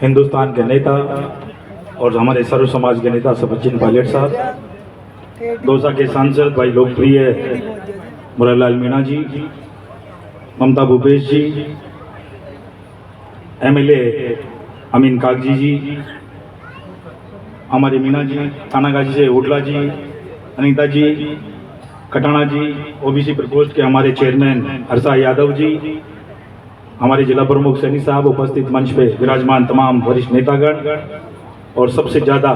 हिंदुस्तान के नेता और हमारे सर्व समाज के नेता सचिन पायलट साहब, दौसा के सांसद भाई लोकप्रिय मुरारलाल मीणा जी, ममता भूपेश जी, एमएलए अमीन कागजी जी, हमारे मीणा जी, थानागाजी से उडला जी, अनीता जी, कटाना जी, ओबीसी प्रकोष्ठ के हमारे चेयरमैन हर्षा यादव जी, हमारे जिला प्रमुख सैनी साहब, उपस्थित मंच पे विराजमान तमाम वरिष्ठ नेतागण और सबसे ज़्यादा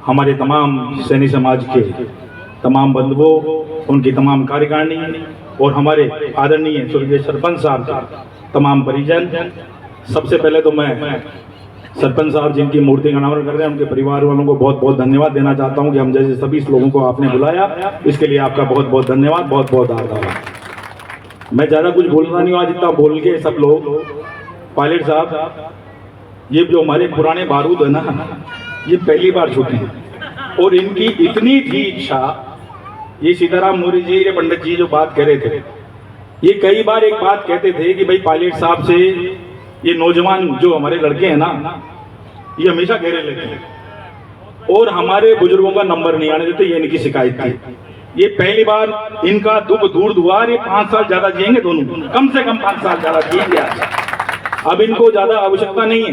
हमारे तमाम सैनी समाज के तमाम बंधुओं, उनकी तमाम कार्यकारिणी और हमारे आदरणीय स्वर्गीय सरपंच साहब के तमाम परिजन। सबसे पहले तो मैं सरपंच साहब जिनकी मूर्ति का अनावरण कर रहे हैं, उनके परिवार वालों को बहुत बहुत धन्यवाद देना चाहता हूं कि हम जैसे सभी लोगों को आपने बुलाया, इसके लिए आपका बहुत बहुत धन्यवाद, बहुत बहुत आभार। मैं ज़्यादा कुछ बोलना नहीं, आज इतना बोल के सब लोग। पायलट साहब, ये जो हमारे पुराने बारूद है ना, ये पहली बार छूटे हैं और इनकी इतनी थी इच्छा। ये सीताराम मोरी जी, ये पंडित जी जो बात कह रहे थे, ये कई बार एक बात कहते थे कि भाई पायलट साहब से ये नौजवान जो हमारे लड़के हैं ना, ये हमेशा घेरे लेते हैं और हमारे बुजुर्गों का नंबर नहीं आने देते, ये इनकी शिकायत थी। ये पहली बार इनका दुख दूर दुआर, ये 5 साल ज्यादा जिएंगे दोनों, कम से कम 5 साल ज्यादा जिएंगे। अब इनको ज्यादा आवश्यकता नहीं है।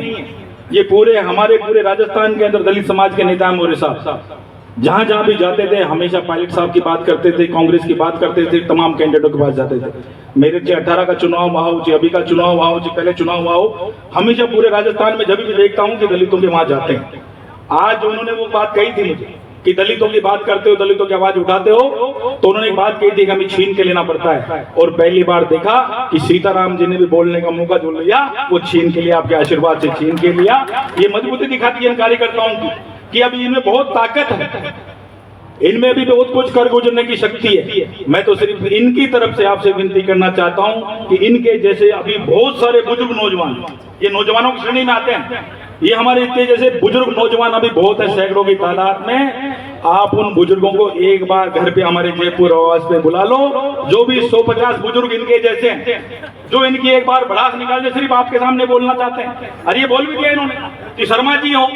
ये पूरे हमारे पूरे राजस्थान के अंदर दलित समाज के नेता मोरे साहब जहां जहां भी जाते थे हमेशा पायलट साहब की बात करते थे, कांग्रेस की बात करते थे, तमाम कैंडिडेटों के पास जाते थे। मेरे 18 का चुनाव हुआ हो, अभी का चुनाव हुआ हो, पहले चुनाव हुआ हो, हमेशा पूरे राजस्थान में जब भी देखता हूँ कि दलितों के वहां जाते हैं। आज उन्होंने वो बात कही थी मुझे कि दलितों की बात करते हो, दलितों की आवाज उठाते हो, तो उन्होंने एक बात कही थी कि हमें छीन के लेना पड़ता है। और पहली बार देखा कि सीताराम जी ने भी बोलने का मौका जो लिया, वो छीन के लिया, आपके आशीर्वाद से छीन के लिया। ये मजबूती दिखाती है इन कार्यकर्ताओं की कि अभी इनमें बहुत ताकत है, इनमें भी बहुत कुछ कर गुजरने की शक्ति है। मैं तो सिर्फ इनकी तरफ से आपसे विनती करना चाहता हूं कि इनके जैसे अभी बहुत सारे बुजुर्ग नौजवान, ये नौजवानों की श्रेणी में आते हैं, ये हमारे इतने जैसे बुजुर्ग नौजवान अभी बहुत है, सैकड़ों की तादाद में। आप उन बुजुर्गों को एक बार घर पे हमारे जयपुर आवास पे बुला लो, जो भी 150 बुजुर्ग इनके जैसे हैं, जो इनकी एक बार भड़ास निकाल दे, सिर्फ आपके सामने बोलना चाहते हैं। अरे ये बोल भी दिया इन्होंने कि शर्मा जी हो,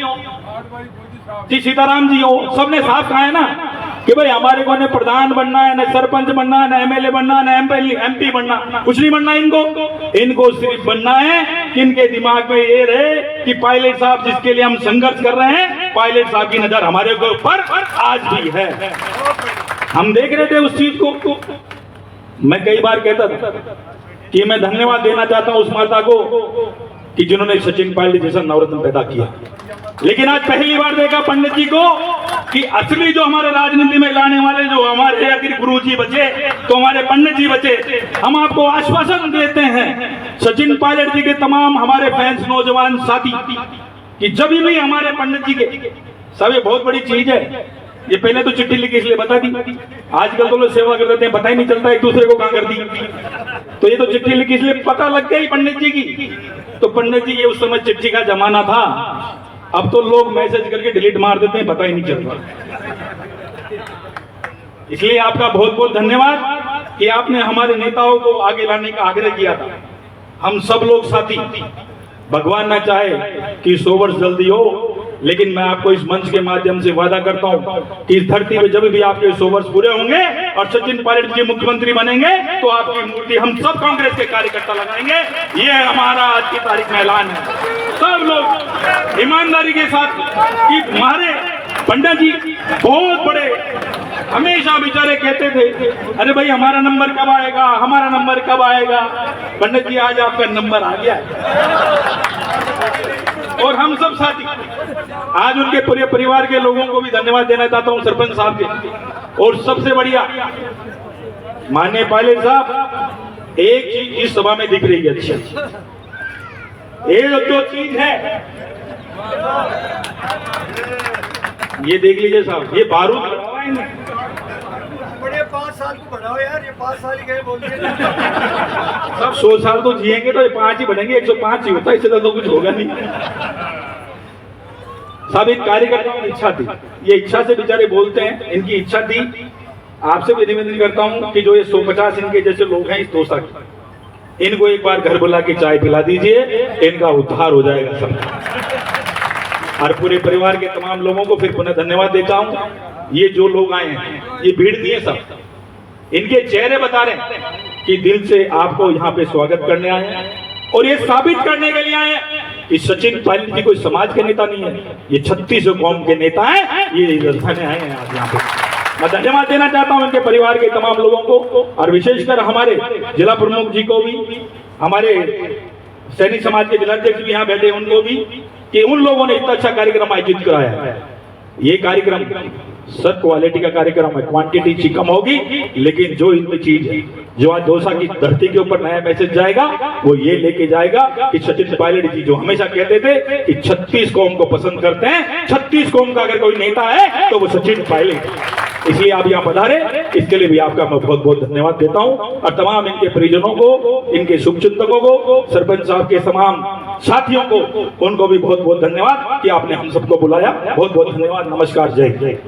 जी सीताराम जी हो, सबने साफ कहा है ना कि भाई हमारे को न प्रधान बनना है, न सरपंच बनना है, न एमएलए बनना, न एमपी बनना, कुछ नहीं बनना इनको सिर्फ बनना है कि इनके दिमाग में ये रहे कि पायलट साहब जिसके लिए हम संघर्ष कर रहे हैं, पायलट साहब की नजर हमारे ऊपर आज भी है। हम देख रहे थे उस चीज को। मैं कई बार कहता था कि मैं धन्यवाद देना चाहता हूं उस माता को कि जिन्होंने सचिन पायलट जैसा नवरत्न पैदा किया। लेकिन आज पहली बार देखा पंडित जी को कि असली जो हमारे राजनीति में लाने वाले जो हमारे अगर गुरु जी बचे, तो हमारे पंडित जी बचे। हम आपको आश्वासन देते हैं सचिन पायलट जी के तमाम हमारे फैंस, नौजवान साथी, कि जब भी हमारे पंडित जी के सब, ये बहुत बड़ी चीज है। ये पहले तो चिट्ठी लिखी इसलिए बता दी, आजकल तो लोग सेवा कर देते हैं, पता ही नहीं चलता एक दूसरे को कहां कर दी। तो ये तो चिट्ठी लिखी इसलिए पता लग गई पंडित जी की। तो पंडित जी, ये उस समय चिट्ठी का जमाना था, अब तो लोग मैसेज करके डिलीट मार देते हैं, पता ही नहीं चलता। इसलिए आपका बहुत बहुत धन्यवाद कि आपने हमारे नेताओं को आगे लाने का आग्रह किया था। हम सब लोग साथी, भगवान ना चाहे कि 100 वर्ष जल्दी हो, लेकिन मैं आपको इस मंच के माध्यम से वादा करता हूं कि इस धरती पे जब भी आपके 100 वर्ष पूरे होंगे और सचिन पायलट जी मुख्यमंत्री बनेंगे, तो आपकी मूर्ति हम सब कांग्रेस के कार्यकर्ता लगाएंगे। ये हमारा आज की तारीख में ऐलान है। सब लोग ईमानदारी के साथ कि हमारे पंडित जी बहुत बड़े, हमेशा बेचारे कहते थे अरे भाई हमारा नंबर कब आएगा, हमारा नंबर कब आएगा। पंडित जी, आज आपका नंबर आ गया और हम सब साथी, आज उनके पूरे परिवार के लोगों को भी धन्यवाद देना चाहता हूं, सरपंच साहब के। और सबसे बढ़िया माननीय पायलट साहब, एक चीज इस सभा में दिख रही है अच्छी, एक जो चीज है ये देख लीजिए साहब, ये बारूद लगा है इन्हें। बड़े 5 साल को बढ़ाओ यार, ये 5 साल ही गए बोल दिए। सब 100 साल तो जिएंगे तो ये 5 ही बनेंगे, 105 ही होता है, इससे तो कुछ होगा नहीं। सब एक कार्यकर्ताओं की इच्छा थी, ये इच्छा से बेचारे बोलते हैं, इनकी इच्छा थी। आपसे भी निवेदन करता हूं कि जो ये 150 इनके जैसे लोग हैं इस दौसा के, इनको एक बार घर बुला के चाय पिला दीजिए, इनका उद्धार हो जाएगा सब। और पूरे परिवार के तमाम लोगों को फिर पुनः धन्यवाद देता हूं। ये जो लोग आए हैं, ये भीड़ दिए सब, इनके चेहरे बता रहे हैं कि दिल से आपको यहाँ पे स्वागत करने आए हैं और ये साबित करने के लिए आए हैं कि सचिन पायलट जी कोई समाज के नेता नहीं है, ये 36 कौम के नेता हैं। ये राजधानी आए हैं आज यहाँ पे। मैं धन्यवाद देना चाहता हूं इनके परिवार के तमाम लोगों को और विशेषकर हमारे जिला प्रमुख जी को भी, हमारे सैनिक समाज के जिलाध्यक्ष भी यहाँ बैठे उनको भी, कि उन लोगों ने इतना अच्छा कार्यक्रम आयोजित कराया है। ये कार्यक्रम सब क्वालिटी का कार्यक्रम है, क्वांटिटी ची कम होगी, लेकिन जो इनमें चीज है, जो आज दौसा की धरती के ऊपर नया मैसेज जाएगा, वो ये लेके जाएगा कि सचिन पायलट जी जो हमेशा कहते थे कि 36 कौम को पसंद करते हैं, 36 कौम का अगर कोई नेता है तो वो सचिन पायलट। इसलिए आप यहाँ पधारे, इसके लिए भी आपका मैं बहुत बहुत धन्यवाद देता हूँ। और तमाम इनके परिजनों को, इनके शुभचिंतकों को, सरपंच साहब के तमाम साथियों को, उनको भी बहुत बहुत धन्यवाद कि आपने हम सबको बुलाया। बहुत बहुत धन्यवाद। नमस्कार, जय जय।